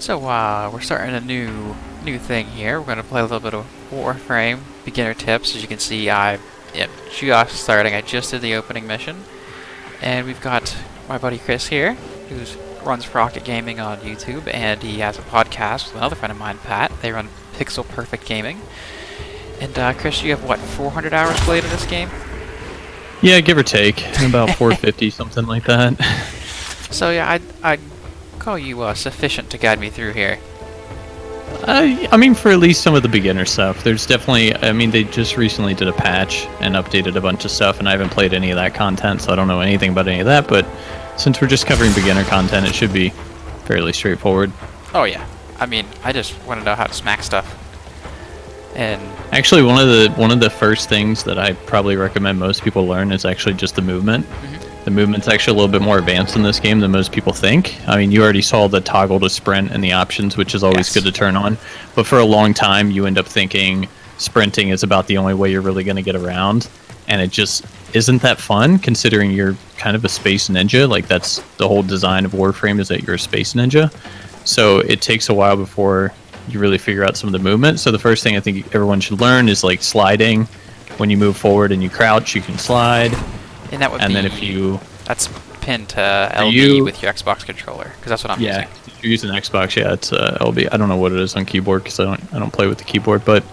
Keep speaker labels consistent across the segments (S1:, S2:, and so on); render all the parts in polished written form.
S1: So we're starting a new thing here. We're going to play a little bit of Warframe beginner tips. As you can see, I am just starting. I just did the opening mission, and we've got my buddy Chris here, who runs Frocket Gaming on YouTube, and he has a podcast with another friend of mine, Pat. They run Purrfect Gaming. And Chris, you have what, 400 hours played in this game?
S2: Yeah, give or take, about 450, something like that.
S1: So yeah, I'd call you sufficient to guide me through here.
S2: I mean, for at least some of the beginner stuff, there's definitely, I mean, they just recently did a patch and updated a bunch of stuff, and I haven't played any of that content, so I don't know anything about any of that, but since we're just covering beginner content, it should be fairly straightforward.
S1: Oh yeah, I mean, I just want to know how to smack stuff. And
S2: actually, one of the first things that I probably recommend most people learn is actually just the movement. The movement's actually a little bit more advanced in this game than most people think. I mean, you already saw the toggle to sprint and the options, which is always good to turn on. But for a long time, you end up thinking sprinting is about the only way you're really going to get around. And it just isn't that fun, considering you're kind of a space ninja. Like, that's the whole design of Warframe, is that you're a space ninja. So it takes a while before you really figure out some of the movement. So the first thing I think everyone should learn is like sliding. When you move forward and you crouch, you can slide.
S1: And that would
S2: and
S1: be,
S2: then if you...
S1: That's pinned to LB with your Xbox controller, because that's what I'm using.
S2: Yeah, if you're using Xbox, yeah, it's LB. I don't know what it is on keyboard, because I don't play with the keyboard. But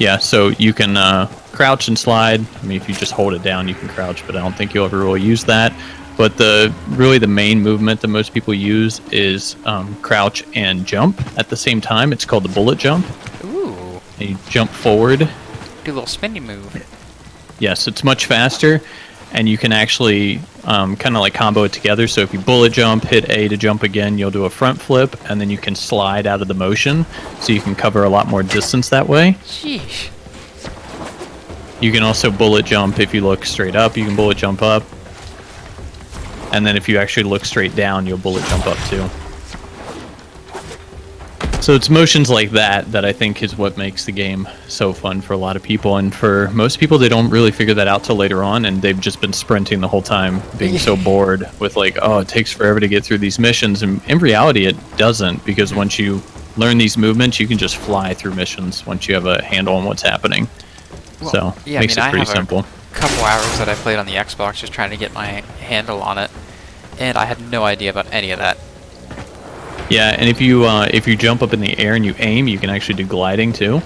S2: yeah, so you can crouch and slide. I mean, if you just hold it down, you can crouch, but I don't think you'll ever really use that. But really the main movement that most people use is crouch and jump at the same time. It's called the bullet jump.
S1: Ooh.
S2: And you jump forward.
S1: Do a little spinny move.
S2: Yes, it's much faster, and you can actually kind of like combo it together. So if you bullet jump, hit A to jump again, you'll do a front flip, and then you can slide out of the motion, so you can cover a lot more distance that way.
S1: Sheesh.
S2: You can also bullet jump if you look straight up. You can bullet jump up. And then if you actually look straight down, you'll bullet jump up too. So it's motions like that that I think is what makes the game so fun for a lot of people. And for most people, they don't really figure that out till later on, and they've just been sprinting the whole time, being so bored with like, oh, it takes forever to get through these missions. And in reality, it doesn't, because once you learn these movements, you can just fly through missions once you have a handle on what's happening.
S1: Well,
S2: so
S1: yeah,
S2: makes it pretty simple.
S1: Couple hours that I played on the Xbox just trying to get my handle on it, and I had no idea about any of that.
S2: Yeah, and if you jump up in the air and you aim, you can actually do gliding too,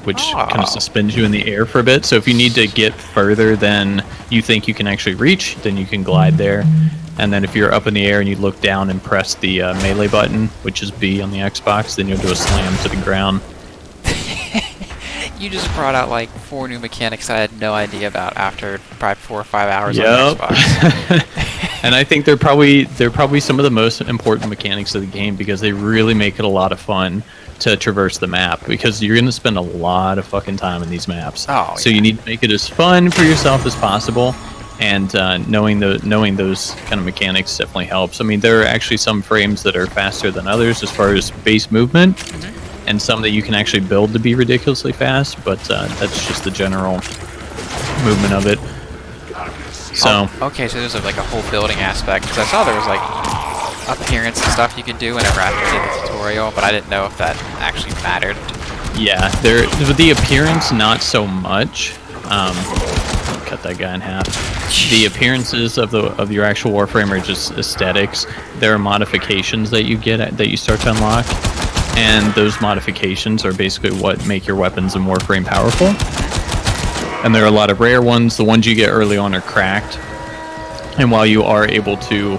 S2: which kind of suspends you in the air for a bit. So if you need to get further than you think you can actually reach, then you can glide there. And then if you're up in the air and you look down and press the melee button, which is B on the Xbox, then you'll do a slam to the ground.
S1: You just brought out like 4 new mechanics that I had no idea about after probably 4 or 5 hours on the Xbox.
S2: And I think they're probably some of the most important mechanics of the game, because they really make it a lot of fun to traverse the map, because you're going to spend a lot of fucking time in these maps.
S1: Oh,
S2: so you need to make it as fun for yourself as possible, and knowing those kind of mechanics definitely helps. I mean, there are actually some frames that are faster than others as far as base movement. And some that you can actually build to be ridiculously fast, but that's just the general movement of it. So
S1: okay, so there's like a whole building aspect, because I saw there was like appearance and stuff you could do whenever after I did the tutorial, but I didn't know if that actually mattered.
S2: Yeah, with the appearance, not so much. Cut that guy in half. The appearances of your actual Warframe are just aesthetics. There are modifications that you get that you start to unlock. And those modifications are basically what make your weapons in Warframe powerful. And there are a lot of rare ones. The ones you get early on are cracked. And while you are able to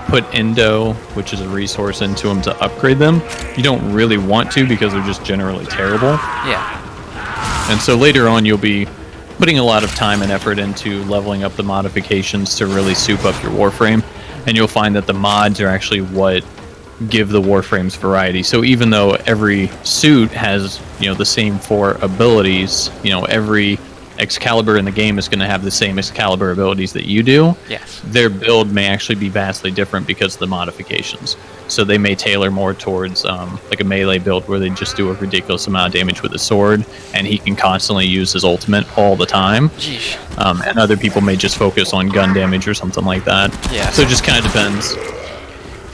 S2: put Endo, which is a resource, into them to upgrade them, you don't really want to, because they're just generally terrible.
S1: Yeah.
S2: And so later on, you'll be putting a lot of time and effort into leveling up the modifications to really soup up your Warframe. And you'll find that the mods are actually what give the Warframes variety. So even though every suit has, the same 4 abilities, every Excalibur in the game is going to have the same Excalibur abilities that you do.
S1: Yes.
S2: Their build may actually be vastly different because of the modifications. So they may tailor more towards like a melee build where they just do a ridiculous amount of damage with a sword, and he can constantly use his ultimate all the time.
S1: Jeez.
S2: And other people may just focus on gun damage or something like that.
S1: Yeah.
S2: So it just kind of depends.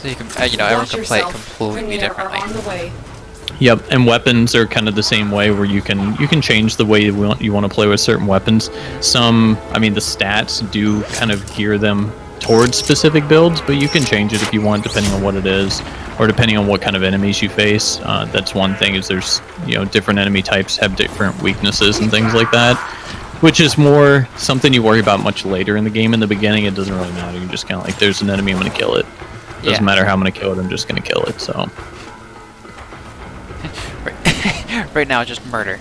S1: So you can, everyone can play it completely differently.
S2: Yep, and weapons are kind of the same way, where you can change the way you want to play with certain weapons. Some, I mean, the stats do kind of gear them towards specific builds, but you can change it if you want, depending on what it is, or depending on what kind of enemies you face. That's one thing, is there's, different enemy types have different weaknesses and things like that, which is more something you worry about much later in the game. In the beginning, it doesn't really matter. You're just kind of like, there's an enemy, I'm going to kill it. Doesn't matter how I'm going to kill it, I'm just going to kill it, so.
S1: Right now, just murder.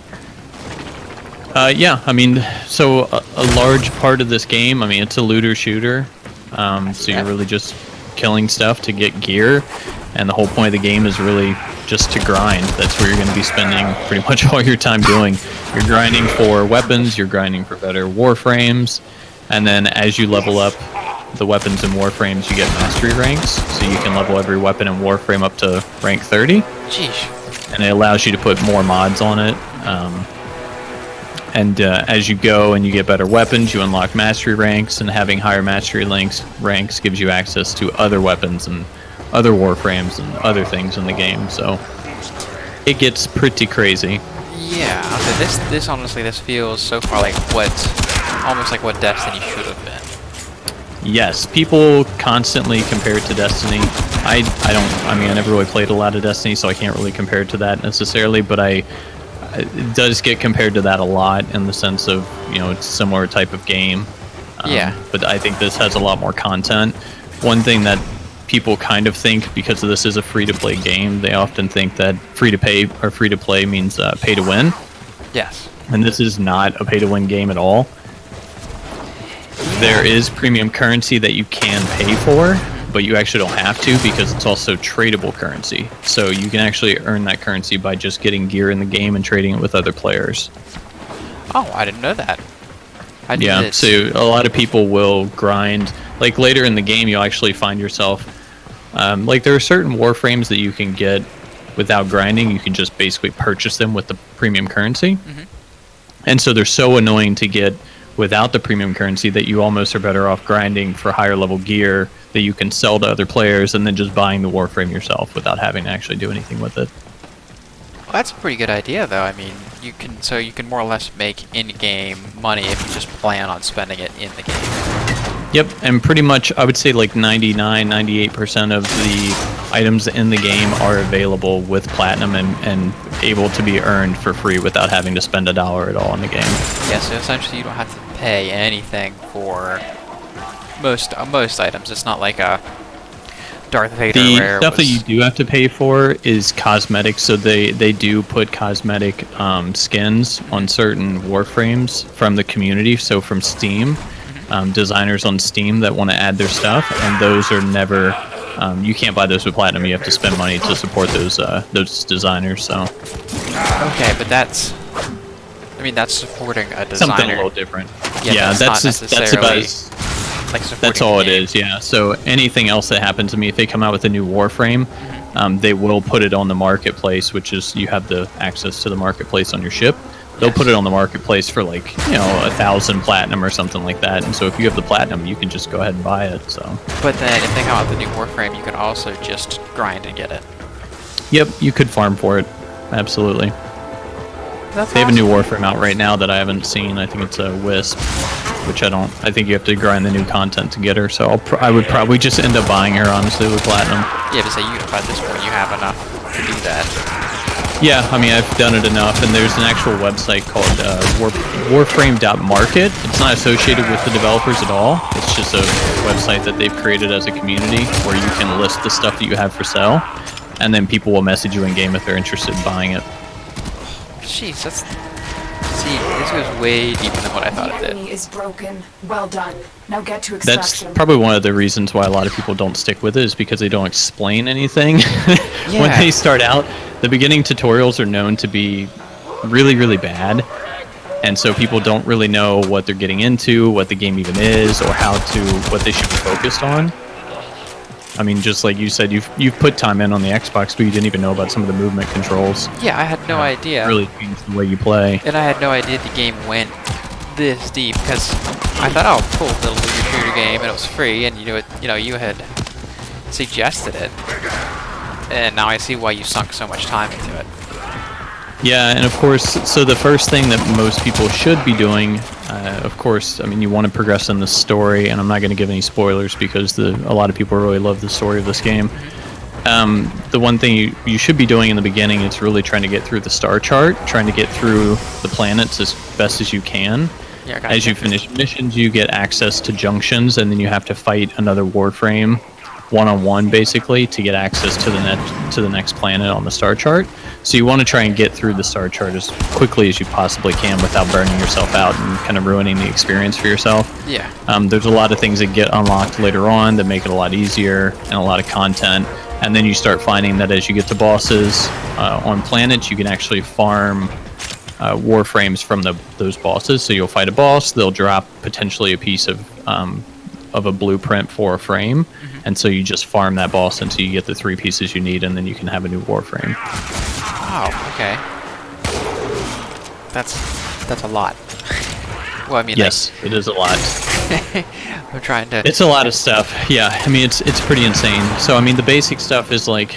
S2: Yeah, I mean, so a large part of this game, I mean, it's a looter shooter, so you're really just killing stuff to get gear, and the whole point of the game is really just to grind. That's where you're going to be spending pretty much all your time doing. You're grinding for weapons, you're grinding for better Warframes, and then as you level up the weapons in Warframes, you get mastery ranks, so you can level every weapon in Warframe up to rank 30.
S1: Sheesh. And
S2: it allows you to put more mods on it. As you go and you get better weapons, you unlock mastery ranks, and having higher mastery ranks gives you access to other weapons and other Warframes and other things in the game. So it gets pretty crazy.
S1: Yeah, this honestly, this feels so far like almost like what Destiny should have been.
S2: Yes, people constantly compare it to Destiny. I never really played a lot of Destiny, so I can't really compare it to that necessarily, but it does get compared to that a lot, in the sense of, it's a similar type of game.
S1: Yeah.
S2: But I think this has a lot more content. One thing that people kind of think, because this is a free-to-play game, they often think that free-to-pay or free-to-play means pay-to-win.
S1: Yes.
S2: And this is not a pay-to-win game at all. There is premium currency that you can pay for, but you actually don't have to, because it's also tradable currency. So you can actually earn that currency by just getting gear in the game and trading it with other players.
S1: Oh, I didn't know that.
S2: So a lot of people will grind. Like later in the game, you'll actually find yourself... there are certain Warframes that you can get without grinding. You can just basically purchase them with the premium currency. Mm-hmm. And so they're so annoying to get without the premium currency that you almost are better off grinding for higher level gear that you can sell to other players, and then just buying the Warframe yourself without having to actually do anything with it.
S1: Well, that's a pretty good idea, though. I mean, you can more or less make in-game money if you just plan on spending it in the game.
S2: Yep, and pretty much I would say like 98% of the items in the game are available with Platinum and able to be earned for free without having to spend $1 at all in the game.
S1: Yeah, so essentially you don't have to pay anything for most items. It's not like a Darth Vader.
S2: The stuff that you do have to pay for is cosmetics, so they do put cosmetic skins on certain Warframes from the community, so from Steam. Designers on Steam that want to add their stuff, and those are never... you can't buy those with Platinum. You have to spend money to support those designers, so...
S1: Okay, but that's supporting a designer.
S2: Something a little different. Yeah, that's all it is, yeah. So anything else that happens to me, if they come out with a new Warframe, they will put it on the marketplace, which is, you have the access to the marketplace on your ship. They'll put it on the marketplace for 1,000 Platinum or something like that. And so if you have the Platinum, you can just go ahead and buy it. So.
S1: But then if they come out with the new Warframe, you can also just grind and get it.
S2: Yep, you could farm for it. Absolutely. They have a new Warframe out right now that I haven't seen. I think it's a Wisp, which I think you have to grind the new content to get her. So I would probably just end up buying her, honestly, with Platinum.
S1: Yeah, but by this point you have enough to do that.
S2: Yeah, I mean, I've done it enough, and there's an actual website called Warframe.market. It's not associated with the developers at all. It's just a website that they've created as a community where you can list the stuff that you have for sale, and then people will message you in-game if they're interested in buying it.
S1: Jeez, this goes way deeper than what I thought it did.
S3: Is broken. Well done. Now get to extraction.
S2: That's probably one of the reasons why a lot of people don't stick with it, is because they don't explain anything.
S1: Yeah.
S2: When they start out, the beginning tutorials are known to be really, really bad. And so people don't really know what they're getting into, what the game even is, or what they should be focused on. I mean, just like you said, you've put time in on the Xbox, but you didn't even know about some of the movement controls.
S1: Yeah, I had no idea.
S2: Really changed the way you play.
S1: And I had no idea the game went this deep, because I thought, oh, cool, little looter shooter game, and it was free, and you had suggested it, and now I see why you sunk so much time into it.
S2: Yeah, and of course, so the first thing that most people should be doing, of course, I mean, you want to progress in the story, and I'm not going to give any spoilers because a lot of people really love the story of this game. The one thing you should be doing in the beginning is really trying to get through the star chart, trying to get through the planets as best as you can.
S1: Yeah,
S2: As you finish missions, you get access to junctions, and then you have to fight another Warframe one-on-one, basically, to get access to the next planet on the star chart. So you want to try and get through the star chart as quickly as you possibly can without burning yourself out and kind of ruining the experience for yourself.
S1: Yeah.
S2: There's a lot of things that get unlocked later on that make it a lot easier and a lot of content. And then you start finding that as you get to bosses on planets, you can actually farm Warframes from those bosses. So you'll fight a boss, they'll drop potentially a piece of a blueprint for a frame, and so you just farm that boss until you get the 3 pieces you need, and then you can have a new Warframe.
S1: Oh, okay. That's a lot. Well, I mean,
S2: yes, it is a lot.
S1: I'm trying to.
S2: It's a lot of stuff. Yeah, I mean, it's pretty insane. So I mean, the basic stuff is like,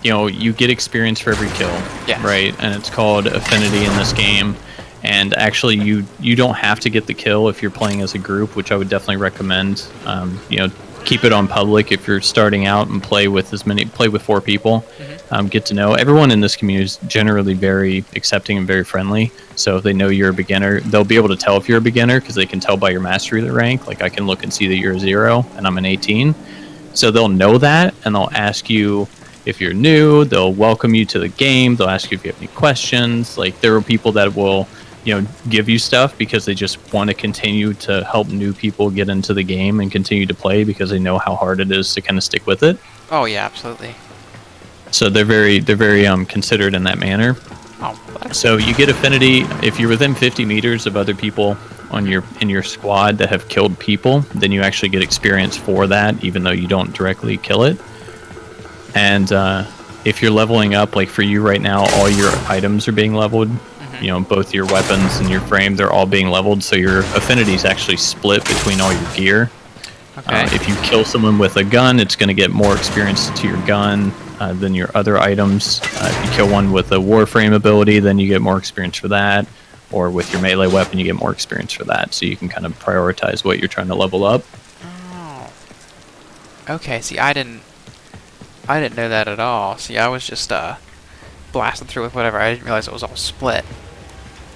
S2: you know, you get experience for every kill,
S1: yes.
S2: right? And it's called Affinity in this game. And actually, you don't have to get the kill if you're playing as a group, which I would definitely recommend. You know, keep it on public if you're starting out and play with 4 people. Get to know everyone in this community is generally very accepting and very friendly. So if they know you're a beginner, they'll be able to tell if you're a beginner because they can tell by your mastery rank. Like I can look and see that you're a 0 and I'm an 18. So they'll know that, and they'll ask you if you're new. They'll welcome you to the game. They'll ask you if you have any questions. Like there are people that will, you know, give you stuff because they just want to continue to help new people get into the game and continue to play because they know how hard it is to kind of stick with it.
S1: Oh yeah, absolutely.
S2: So they're very considered in that manner.
S1: Oh,
S2: so you get Affinity if you're within 50 meters of other people in your squad that have killed people. Then you actually get experience for that, even though you don't directly kill it. And if you're leveling up, like for you right now, all your items are being leveled. You know, both your weapons and your frame, they're all being leveled, so your Affinity is actually split between all your gear.
S1: Okay.
S2: If you kill someone with a gun, it's going to get more experience to your gun than your other items. If you kill one with a Warframe ability, then you get more experience for that. Or with your melee weapon, you get more experience for that. So you can kind of prioritize what you're trying to level up.
S1: Oh. Okay, see, I didn't know that at all. See, I was just blasting through with whatever. I didn't realize it was all split.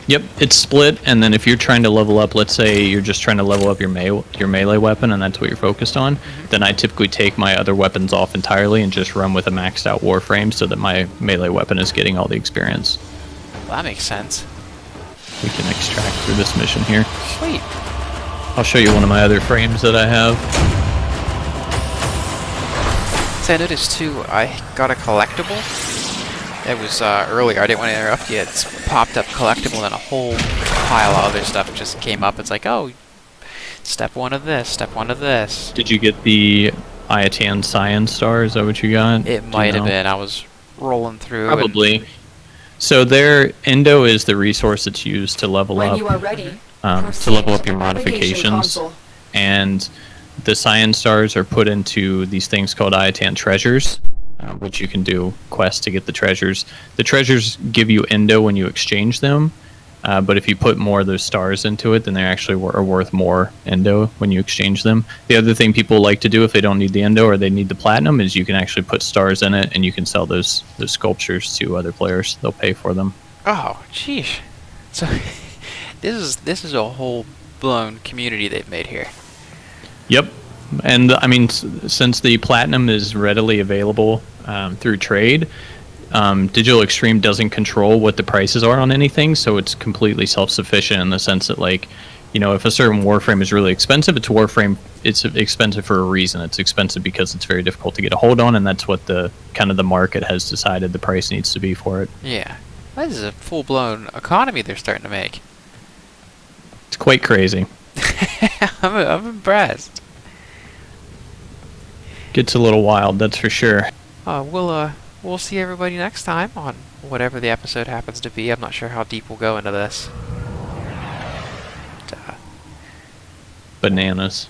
S2: Yep, it's split, and then if you're trying to level up, let's say you're just trying to level up your melee weapon, and that's what you're focused on, then I typically take my other weapons off entirely and just run with a maxed out Warframe so that my melee weapon is getting all the experience.
S1: Well, that makes sense.
S2: We can extract through this mission here.
S1: Sweet.
S2: I'll show you one of my other frames that I have.
S1: So I noticed too, I got a collectible. It was earlier, I didn't want to interrupt you. It's popped up collectible and a whole pile of other stuff just came up. It's like, oh, step 1 of this, step 1 of this.
S2: Did you get the Iatan Cyan Star? Is that what you got?
S1: It might have been. I was rolling through.
S2: Probably. So there, Endo is the resource that's used to level
S3: When
S2: up.
S3: you are ready,
S2: To level up your modifications. And the Cyan Stars are put into these things called Iatan Treasures, which you can do quests to get the treasures. The treasures give you Endo when you exchange them, but if you put more of those stars into it, then they actually are worth more Endo when you exchange them. The other thing people like to do if they don't need the Endo or they need the Platinum is you can actually put stars in it, and you can sell those sculptures to other players. They'll pay for them.
S1: Oh, sheesh. So this is a whole blown community they've made here.
S2: Yep. And I mean, since the Platinum is readily available through trade, Digital Extreme doesn't control what the prices are on anything, so it's completely self-sufficient in the sense that, like, you know, if a certain Warframe is really expensive, it's expensive for a reason. It's expensive because it's very difficult to get a hold on, and that's what the market has decided the price needs to be for it.
S1: Yeah. This is a full-blown economy they're starting to make.
S2: It's quite crazy.
S1: I'm impressed.
S2: Gets a little wild, that's for sure.
S1: We'll see everybody next time on whatever the episode happens to be. I'm not sure how deep we'll go into this.
S2: Bananas.